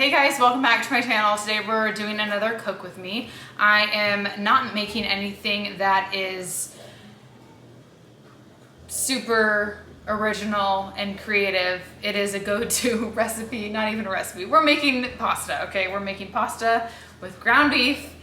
Hey guys, welcome back to my channel. Today we're doing another cook with me. I am not making anything that is super original and creative. It is a go-to recipe, not even a recipe. We're making pasta, okay? We're making pasta with ground beef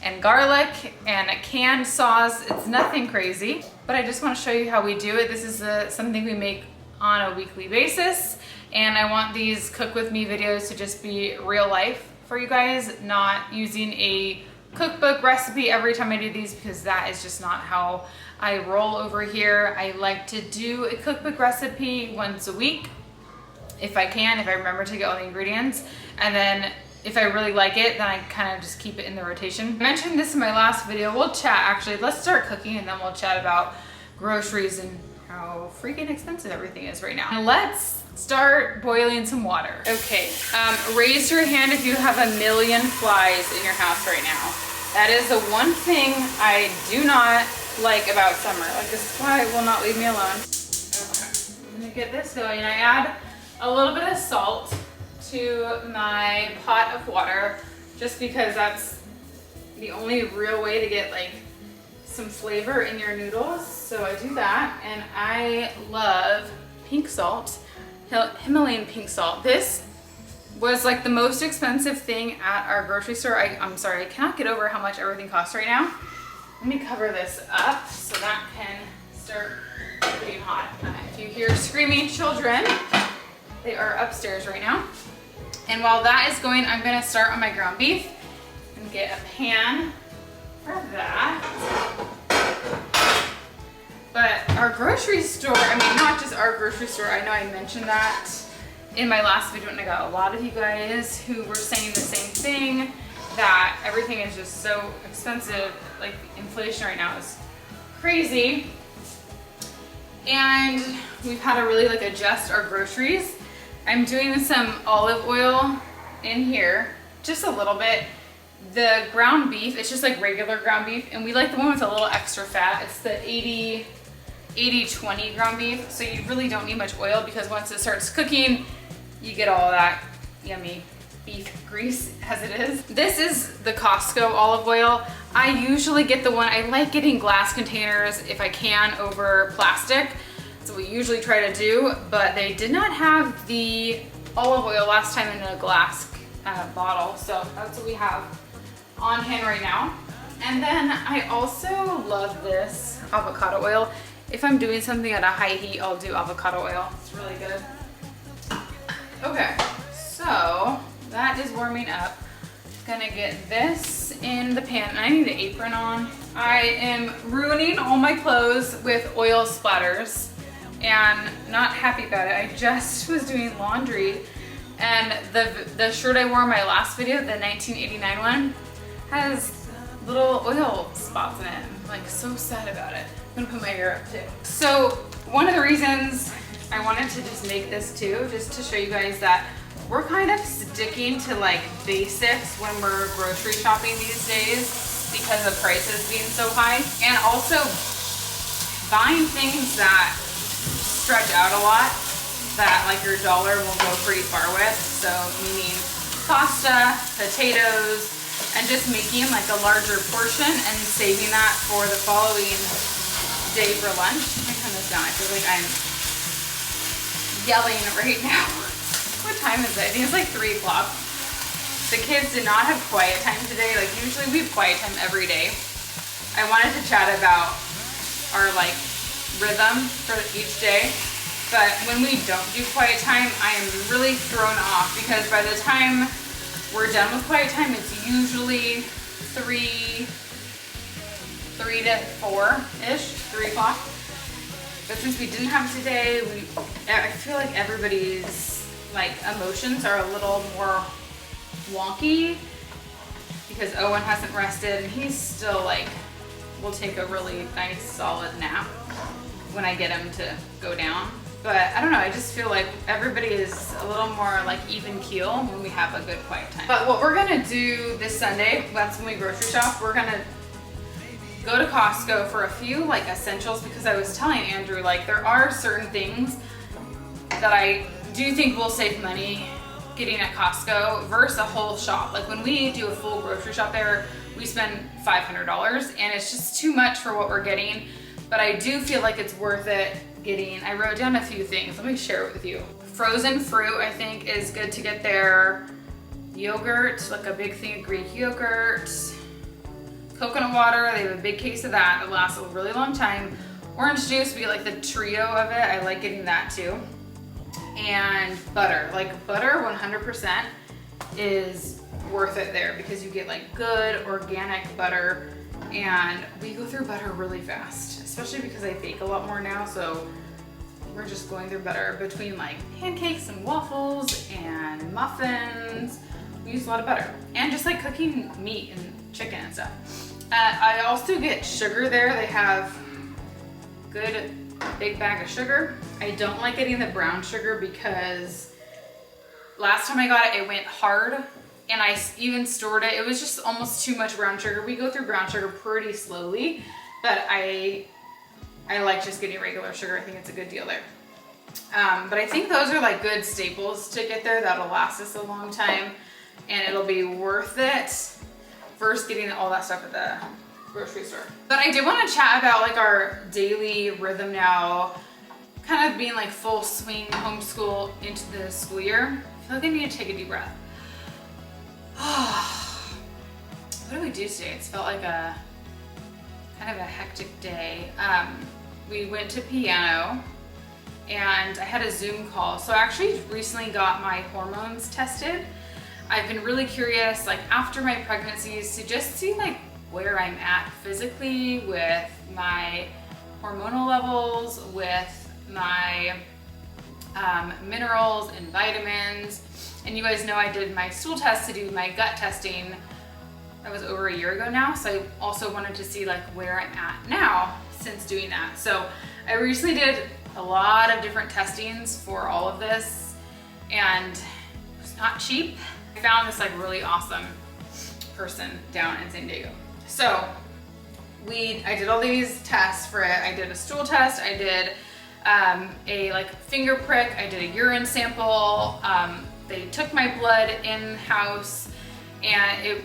and garlic and a canned sauce. It's nothing crazy, but I just want to show you how we do it. This is something we make on a weekly basis, and I want these cook with me videos to just be real life for you guys, not using a cookbook recipe every time I do these, because that is just not how I roll over here. I like to do a cookbook recipe once a week if I can, if I remember to get all the ingredients, and then if I really like it, then I kind of just keep it in the rotation. I mentioned this in my last video. We'll chat, actually, let's start cooking and then we'll chat about groceries and how freaking expensive everything is right now. Let's start boiling some water. Okay, raise your hand if you have a million flies in your house right now. That is the one thing I do not like about summer. Like, this fly will not leave me alone. Okay, I'm gonna get this going. I add a little bit of salt to my pot of water, just because that's the only real way to get like some flavor in your noodles. So I do that, and I love pink salt, Himalayan pink salt. This was like the most expensive thing at our grocery store. I'm sorry, I cannot get over how much everything costs right now. Let me cover this up so that can start getting hot. If you hear screaming children, they are upstairs right now. And while that is going, I'm gonna start on my ground beef and get a pan for that. But our grocery store, I mean, not just our grocery store, I know I mentioned that in my last video, and I got a lot of you guys who were saying the same thing, that everything is just so expensive. Like, inflation right now is crazy. And we've had to really like adjust our groceries. I'm doing some olive oil in here, just a little bit. The ground beef, it's just like regular ground beef, and we like the one with a little extra fat. It's the 80-20 ground beef, so you really don't need much oil, because once it starts cooking, you get all that yummy beef grease as it is. This is the Costco olive oil. I usually get the one, I like getting glass containers if I can over plastic. That's what we usually try to do, but they did not have the olive oil last time in a glass bottle, so that's what we have on hand right now. And then I also love this avocado oil. If I'm doing something at a high heat, I'll do avocado oil. It's really good. Okay, so that is warming up. Gonna get this in the pan, and I need an apron on. I am ruining all my clothes with oil splatters and not happy about it. I just was doing laundry, and the shirt I wore in my last video, the 1989 one, has little oil spots in it. I'm like so sad about it. I'm gonna put my hair up too. So one of the reasons I wanted to just make this too, just to show you guys that we're kind of sticking to like basics when we're grocery shopping these days, because of prices being so high, and also buying things that stretch out a lot, that like your dollar will go pretty far with. So meaning pasta, potatoes, and just making like a larger portion and saving that for the following day for lunch. Let me turn this down. I feel like I'm yelling right now. What time is it? I think it's like 3 o'clock. The kids did not have quiet time today. Like, usually we have quiet time every day. I wanted to chat about our like rhythm for each day, but when we don't do quiet time, I am really thrown off, because by the time we're done with quiet time, it's usually 3 to 4-ish, 3 o'clock. But since we didn't have it today, I feel like everybody's like emotions are a little more wonky, because Owen hasn't rested, and he's still like, will take a really nice solid nap when I get him to go down. But I don't know, I just feel like everybody is a little more like even keel when we have a good quiet time. But what we're gonna do this Sunday, that's when we grocery shop, we're gonna go to Costco for a few like essentials, because I was telling Andrew, like, there are certain things that I do think will save money getting at Costco versus a whole shop. Like when we do a full grocery shop there, we spend $500 and it's just too much for what we're getting. But I do feel like it's worth it getting, I wrote down a few things. Let me share it with you. Frozen fruit, I think, is good to get there. Yogurt, like a big thing of Greek yogurt. Coconut water, they have a big case of that. It lasts a really long time. Orange juice, we get like the trio of it. I like getting that too. And butter, like butter 100% is worth it there because you get like good organic butter, and we go through butter really fast, especially because I bake a lot more now, so we're just going through butter between like pancakes and waffles and muffins. We use a lot of butter, and just like cooking meat and chicken and stuff. I also get sugar there. They have good big bag of sugar. I don't like getting the brown sugar because last time I got it, it went hard, and I even stored it. It was just almost too much brown sugar. We go through brown sugar pretty slowly, but I like just getting regular sugar. I think it's a good deal there. But I think those are like good staples to get there that'll last us a long time, and it'll be worth it versus getting all that stuff at the grocery store. But I did want to chat about like our daily rhythm now, kind of being like full swing homeschool into the school year. I feel like I need to take a deep breath. What did we do today? It's felt like a kind of a hectic day. We went to piano and I had a Zoom call. So I actually recently got my hormones tested. I've been really curious, like after my pregnancies, to just see like where I'm at physically with my hormonal levels, with my minerals and vitamins. And you guys know I did my stool test to do my gut testing. That was over a year ago now. So I also wanted to see like where I'm at now since doing that. So I recently did a lot of different testings for all of this, and it was not cheap. I found this like really awesome person down in San Diego. So I did all these tests for it. I did a stool test, I did a like finger prick, I did a urine sample. They took my blood in-house, and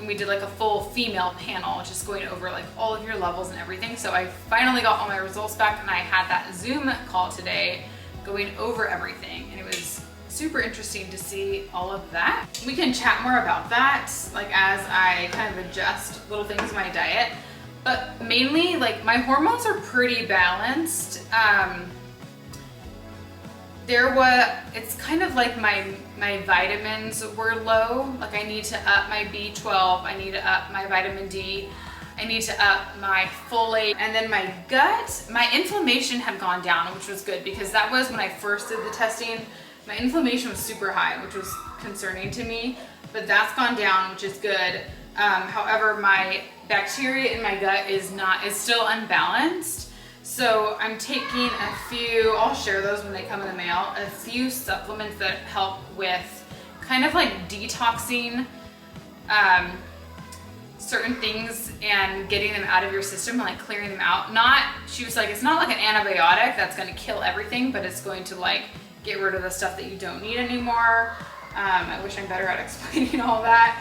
we did like a full female panel, just going over like all of your levels and everything. So I finally got all my results back, and I had that Zoom call today going over everything, and it was super interesting to see all of that. We can chat more about that, like as I kind of adjust little things in my diet. But mainly, like my hormones are pretty balanced. It's kind of like my vitamins were low. Like I need to up my B12, I need to up my vitamin D, I need to up my folate. And then my gut, my inflammation had gone down, which was good because that was when I first did the testing. My inflammation was super high, which was concerning to me, but that's gone down, which is good. However, my bacteria in my gut is still unbalanced. So I'm taking a few, I'll share those when they come in the mail, a few supplements that help with kind of like detoxing certain things and getting them out of your system and like clearing them out. She was like, it's not like an antibiotic that's gonna kill everything, but it's going to like get rid of the stuff that you don't need anymore. I wish I'm better at explaining all that.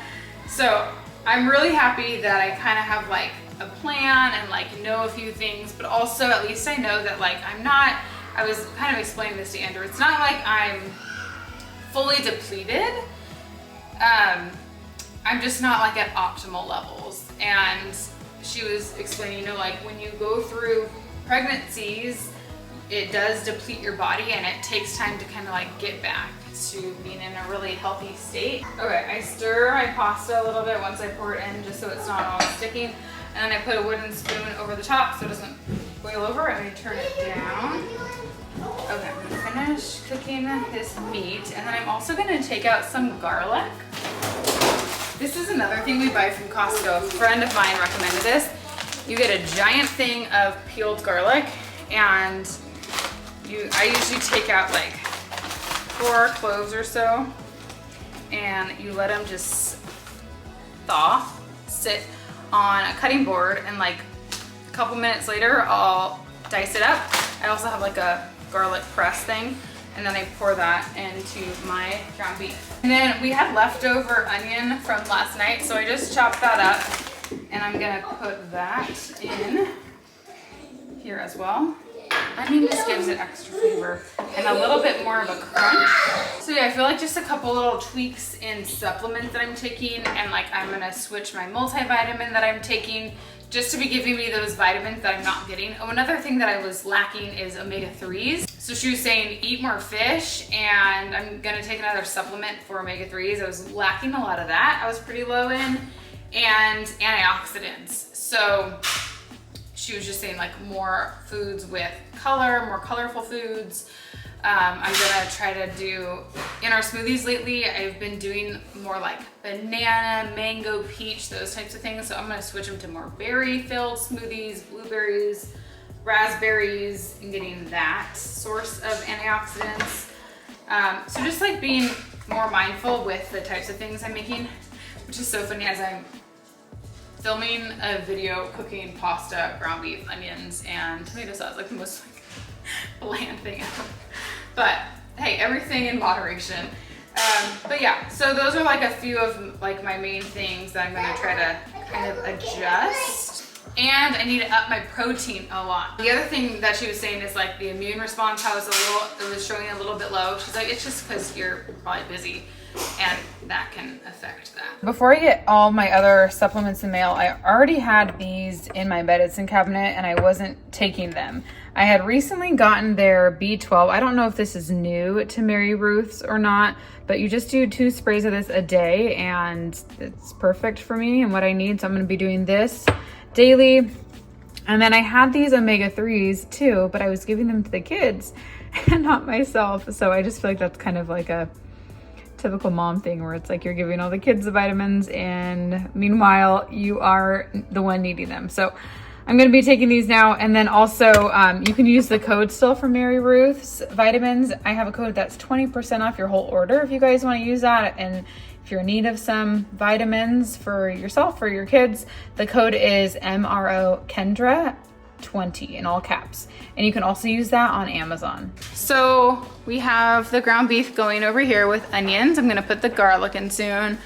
So I'm really happy that I kind of have like a plan and like know a few things, but also at least I know that like I was kind of explaining this to Andrew, it's not like I'm fully depleted. I'm just not like at optimal levels. And she was explaining, like when you go through pregnancies, it does deplete your body and it takes time to kind of like get back to being in a really healthy state. Okay, I stir my pasta a little bit once I pour it in, just so it's not all sticking. And then I put a wooden spoon over the top so it doesn't boil over. I'm gonna turn it down. Okay, I'm gonna finish cooking this meat. And then I'm also gonna take out some garlic. This is another thing we buy from Costco. A friend of mine recommended this. You get a giant thing of peeled garlic, and I usually take out like 4 cloves or so, and you let them just sit on a cutting board, and like a couple minutes later I'll dice it up. I also have like a garlic press thing, And then I pour that into my ground beef. And then we had leftover onion from last night, so I just chopped that up and I'm gonna put that in here as well. Onion just gives it extra flavor and a little bit more of a crunch. So yeah, I feel like just a couple little tweaks in supplements that I'm taking, and like I'm gonna switch my multivitamin that I'm taking just to be giving me those vitamins that I'm not getting. Oh, another thing that I was lacking is omega-3s. So she was saying eat more fish, and I'm gonna take another supplement for omega-3s. I was lacking a lot of that. I was pretty low in, and antioxidants. So she was just saying like more foods with color, more colorful foods. I'm gonna try to do, in our smoothies lately, I've been doing more like banana, mango, peach, those types of things. So I'm gonna switch them to more berry-filled smoothies, blueberries, raspberries, and getting that source of antioxidants. So just like being more mindful with the types of things I'm making, which is so funny as I'm filming a video cooking pasta, ground beef, onions, and tomato sauce, like the most like bland thing ever. But hey, everything in moderation. But yeah, so those are like a few of like my main things that I'm gonna try to kind of adjust. And I need to up my protein a lot. The other thing that she was saying is like the immune response, how it was showing a little bit low. She's like, it's just because you're probably busy, and that can affect that. Before I get all my other supplements in the mail, I already had these in my medicine cabinet and I wasn't taking them. I had recently gotten their B12. I don't know if this is new to Mary Ruth's or not, but you just do 2 sprays of this a day and it's perfect for me and what I need. So I'm gonna be doing this daily. And then I had these omega-3s too, but I was giving them to the kids and not myself. So I just feel like that's kind of like a typical mom thing where it's like you're giving all the kids the vitamins and meanwhile you are the one needing them. So I'm going to be taking these now. And then also you can use the code still for Mary Ruth's vitamins. I have a code that's 20% off your whole order if you guys want to use that. And if you're in need of some vitamins for yourself or your kids, the code is MRO Kendra 20 in all caps. And you can also use that on Amazon. So we have the ground beef going over here with onions. I'm gonna put the garlic in soon.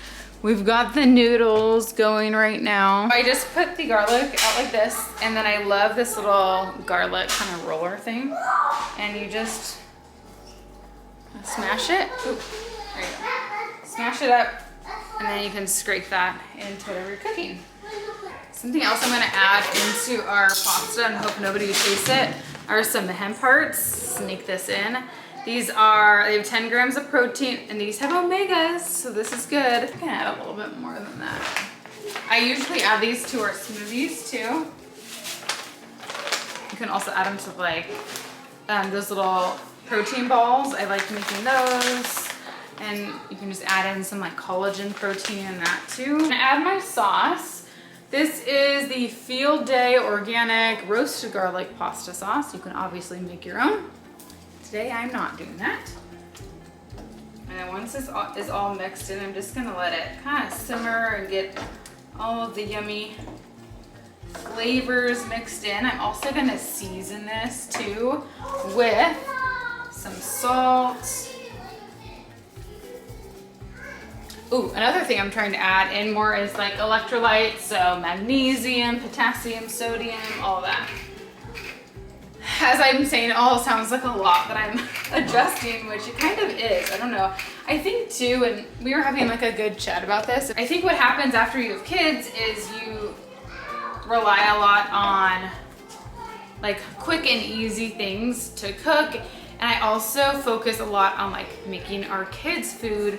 We've got the noodles going right now. I just put the garlic out like this, and then I love this little garlic kind of roller thing. And you just smash it. Ooh, there you go. Smash it up, and then you can scrape that into whatever you're cooking. Something else I'm gonna add into our pasta and hope nobody tastes it are some hemp hearts. Sneak this in. They have 10 grams of protein and these have omegas, so this is good. I can add a little bit more than that. I usually add these to our smoothies too. You can also add them to like those little protein balls. I like making those. And you can just add in some like collagen protein in that too. I'm gonna add my sauce. This is the Field Day Organic Roasted Garlic Pasta Sauce. You can obviously make your own. Today I'm not doing that. And then once this is all mixed in, I'm just gonna let it kind of simmer and get all of the yummy flavors mixed in. I'm also gonna season this too with some salt. Ooh, another thing I'm trying to add in more is like electrolytes, so magnesium, potassium, sodium, all that. As I'm saying, it all sounds like a lot that I'm adjusting, which it kind of is. I don't know. I think too, and we were having like a good chat about this. I think what happens after you have kids is you rely a lot on like quick and easy things to cook. And I also focus a lot on like making our kids food.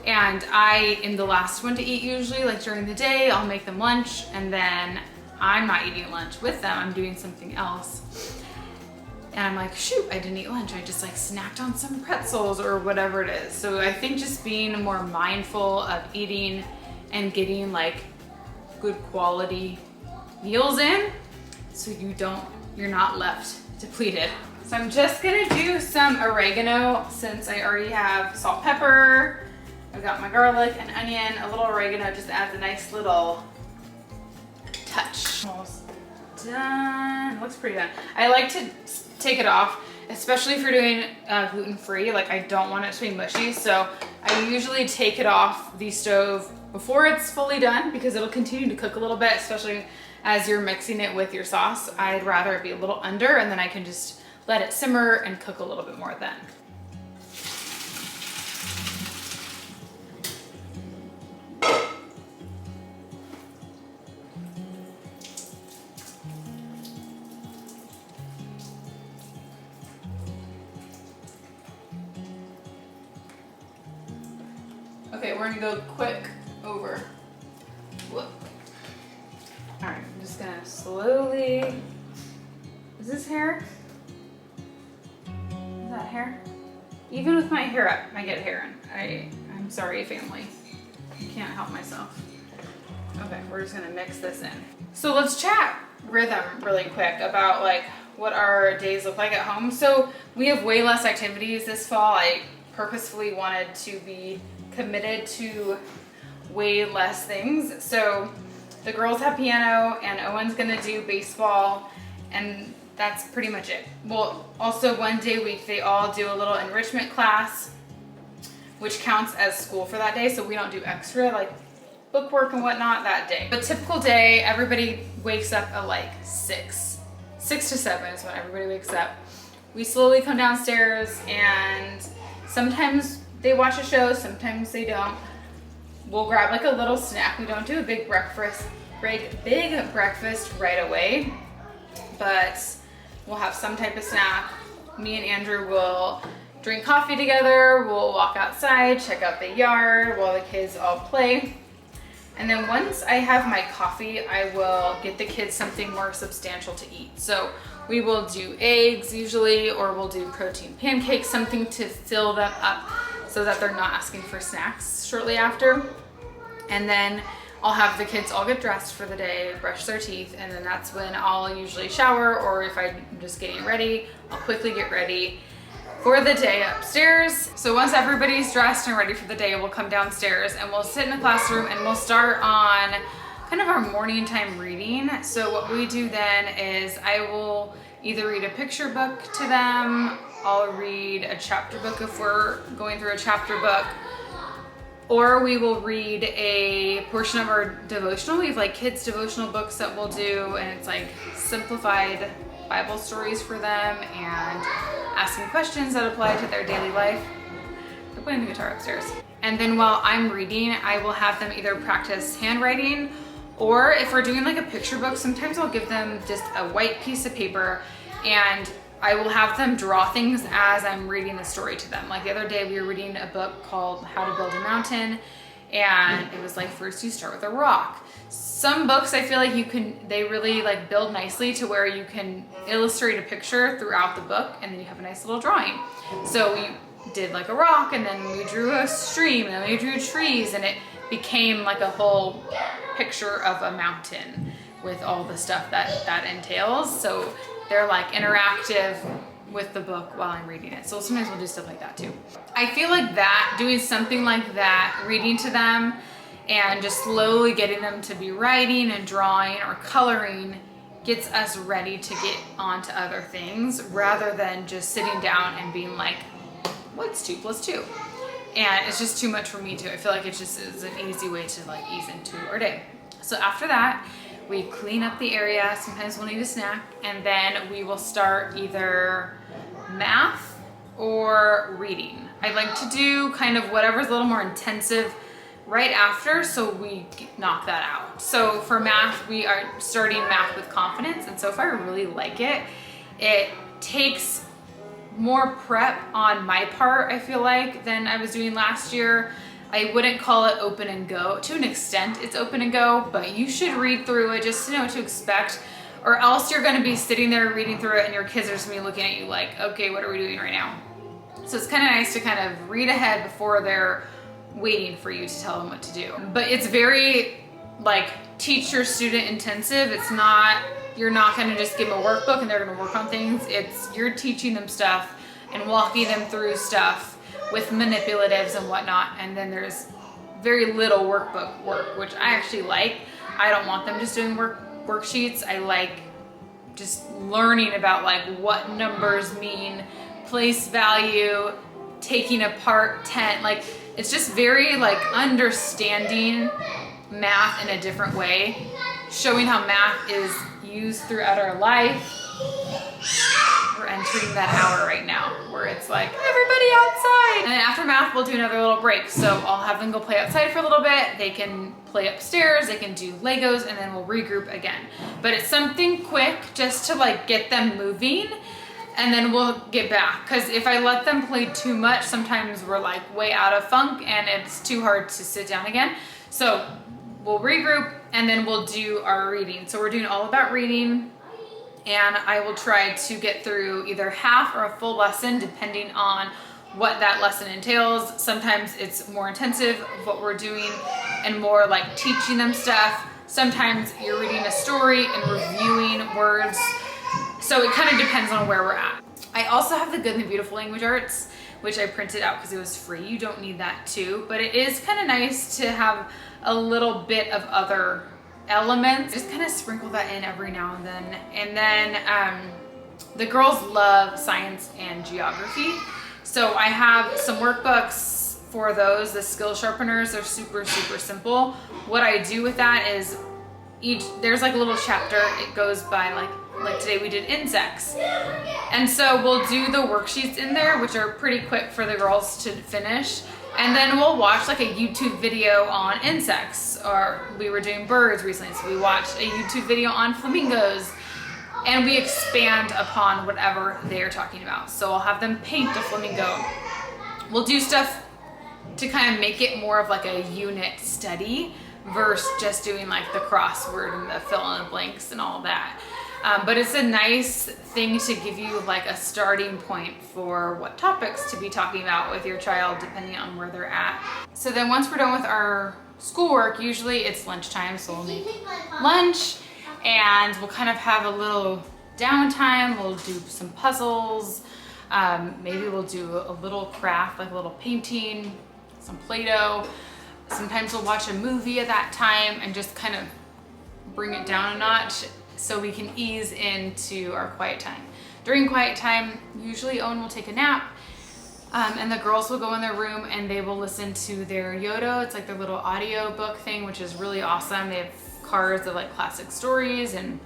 And I am the last one to eat usually, like during the day, I'll make them lunch and then I'm not eating lunch with them, I'm doing something else. And I'm like, shoot, I didn't eat lunch. I just like snacked on some pretzels or whatever it is. So I think just being more mindful of eating and getting like good quality meals in so you're not left depleted. So I'm just gonna do some oregano since I already have salt, pepper. I've got my garlic and onion. A little oregano just adds a nice little touch. Almost done. Looks pretty done. I like to take it off especially if you're doing gluten-free. Like, I don't want it to be mushy, so I usually take it off the stove before it's fully done because it'll continue to cook a little bit, especially as you're mixing it with your sauce. I'd rather it be a little under, and then I can just let it simmer and cook a little bit more then. Okay, we're gonna go quick over. Whoop. All right, I'm just gonna slowly, is this hair? Is that hair? Even with my hair up, I get hair in. I'm sorry, family. I can't help myself. Okay, we're just gonna mix this in. So let's chat rhythm really quick about like what our days look like at home. So we have way less activities this fall. I purposefully wanted to be committed to way less things. So the girls have piano and Owen's gonna do baseball, and that's pretty much it. Well, also one day a week they all do a little enrichment class, which counts as school for that day, so we don't do extra like bookwork and whatnot that day. But typical day, everybody wakes up at like 6 to 7 is when everybody wakes up. We slowly come downstairs, and sometimes they watch a show, sometimes they don't. We'll grab like a little snack. We don't do a big breakfast right away, but we'll have some type of snack. Me and Andrew will drink coffee together. We'll walk outside, check out the yard while the kids all play. And then once I have my coffee, I will get the kids something more substantial to eat. So we will do eggs usually, or we'll do protein pancakes, something to fill them up so that they're not asking for snacks shortly after. And then I'll have the kids all get dressed for the day, brush their teeth, and then that's when I'll usually shower, or if I'm just getting ready, I'll quickly get ready for the day upstairs. So once everybody's dressed and ready for the day, we'll come downstairs and we'll sit in the classroom and we'll start on kind of our morning time reading. So what we do then is I will either read a picture book to them, I'll read a chapter book if we're going through a chapter book, or we will read a portion of our devotional. We have like kids devotional books that we'll do, and it's like simplified Bible stories for them and asking questions that apply to their daily life. They're playing the guitar upstairs. And then while I'm reading, I will have them either practice handwriting, or if we're doing like a picture book, sometimes I'll give them just a white piece of paper and I will have them draw things as I'm reading the story to them. Like the other day we were reading a book called How to Build a Mountain, and it was like, first you start with a rock. Some books I feel like they really like build nicely to where you can illustrate a picture throughout the book and then you have a nice little drawing. So we did like a rock, and then we drew a stream, and then we drew trees, and it became like a whole picture of a mountain with all the stuff that entails. So they're like interactive with the book while I'm reading it. So sometimes we'll do stuff like that too. I feel like that, doing something like that, reading to them and just slowly getting them to be writing and drawing or coloring, gets us ready to get on to other things rather than just sitting down and being like, what's 2 + 2? And it's just too much for me too. I feel like it just is an easy way to like ease into our day. So after that, we clean up the area. Sometimes we'll need a snack, and then we will start either math or reading. I like to do kind of whatever's a little more intensive right after, so we knock that out. So for math, we are starting math with confidence, and so far I really like it. It takes more prep on my part, I feel like, than I was doing last year. I wouldn't call it open and go. To an extent, it's open and go, but you should read through it just to know what to expect, or else you're gonna be sitting there reading through it and your kids are just gonna be looking at you like, okay, what are we doing right now? So it's kind of nice to kind of read ahead before they're waiting for you to tell them what to do. But it's very like teacher student intensive. It's not, you're not gonna just give them a workbook and they're gonna work on things. It's, you're teaching them stuff and walking them through stuff with manipulatives and whatnot, and then there's very little workbook work, which I actually like. I don't want them just doing worksheets. I like just learning about like what numbers mean, place value, taking apart 10, like it's just very like understanding math in a different way, showing how math is used throughout our life. We're entering that hour right now where it's like everybody outside, and then after math we'll do another little break. So I'll have them go play outside for a little bit, they can play upstairs, they can do Legos, and then we'll regroup again. But it's something quick just to like get them moving, and then we'll get back, because if I let them play too much, sometimes we're like way out of funk and it's too hard to sit down again. So we'll regroup and then we'll do our reading. So we're doing all about reading, and I will try to get through either half or a full lesson depending on what that lesson entails. Sometimes it's more intensive of what we're doing and more like teaching them stuff. Sometimes you're reading a story and reviewing words. So it kind of depends on where we're at. I also have the Good and the Beautiful language arts, which I printed out because it was free. You don't need that too, but it is kind of nice to have a little bit of other elements. Just kind of sprinkle that in every now and then. And then the girls love science and geography. So I have some workbooks for those, the skill sharpeners. They're super, super simple. What I do with that is there's like a little chapter. It goes by like today we did insects. And so we'll do the worksheets in there, which are pretty quick for the girls to finish. And then we'll watch like a YouTube video on insects, or we were doing birds recently, so we watched a YouTube video on flamingos, and we expand upon whatever they are talking about. So I'll have them paint a flamingo. We'll do stuff to kind of make it more of like a unit study versus just doing like the crossword and the fill in the blanks and all that. But it's a nice thing to give you like a starting point for what topics to be talking about with your child depending on where they're at. So then once we're done with our schoolwork, usually it's lunchtime, so we'll make lunch and we'll kind of have a little downtime. We'll do some puzzles, maybe we'll do a little craft, like a little painting, some Play-Doh. Sometimes we'll watch a movie at that time and just kind of bring it down a notch, so we can ease into our quiet time. During quiet time, usually Owen will take a nap, and the girls will go in their room and they will listen to their Yodo. It's like their little audio book thing, which is really awesome. They have cards of like classic stories and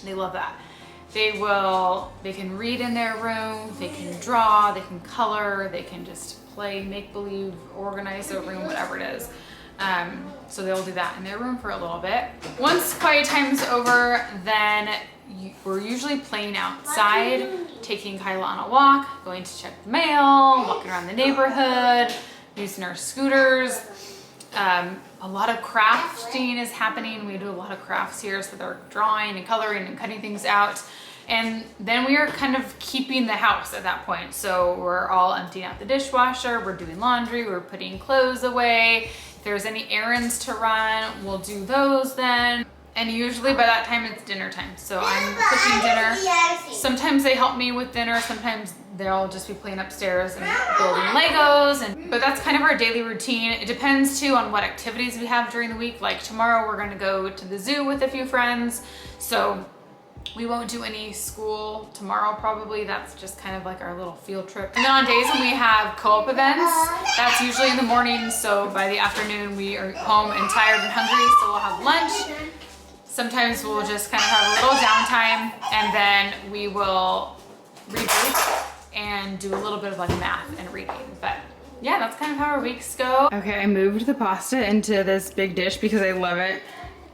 they love that. They can read in their room, they can draw, they can color, they can just play, make believe, organize their room, whatever it is. So they'll do that in their room for a little bit. Once quiet time's over, then we're usually playing outside, taking Kyla on a walk, going to check the mail, walking around the neighborhood, using our scooters. A lot of crafting is happening. We do a lot of crafts here, so they're drawing and coloring and cutting things out. And then we are kind of keeping the house at that point. So we're all emptying out the dishwasher, we're doing laundry, we're putting clothes away. If there's any errands to run, we'll do those then. And usually by that time it's dinner time. So I'm cooking dinner. Sometimes they help me with dinner, sometimes they'll just be playing upstairs and building Legos. But that's kind of our daily routine. It depends too on what activities we have during the week. Like tomorrow we're gonna go to the zoo with a few friends. So we won't do any school tomorrow probably. That's just kind of like our little field trip. And then on days when we have co-op events, that's usually in the morning. So by the afternoon we are home and tired and hungry, so we'll have lunch. Sometimes we'll just kind of have a little downtime and then we will regroup and do a little bit of like math and reading. But yeah, that's kind of how our weeks go. Okay, I moved the pasta into this big dish because I love it.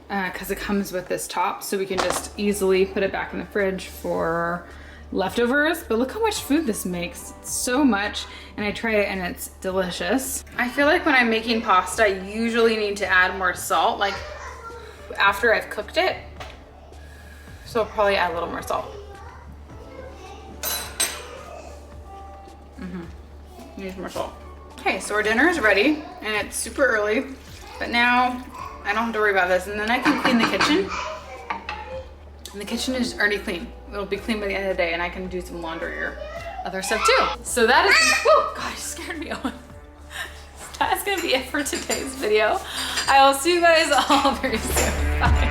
Because it comes with this top, so we can just easily put it back in the fridge for leftovers. But look how much food this makes. It's so much, and I tried it and it's delicious. I feel like when I'm making pasta, I usually need to add more salt, like after I've cooked it. So I'll probably add a little more salt. Need more salt. Okay, so our dinner is ready, and it's super early, but now I don't have to worry about this, and then I can clean the kitchen. And the kitchen is already clean. It'll be clean by the end of the day, and I can do some laundry or other stuff too. So that is, whoa, God, you scared me, Owen. That's gonna be it for today's video. I will see you guys all very soon. Bye.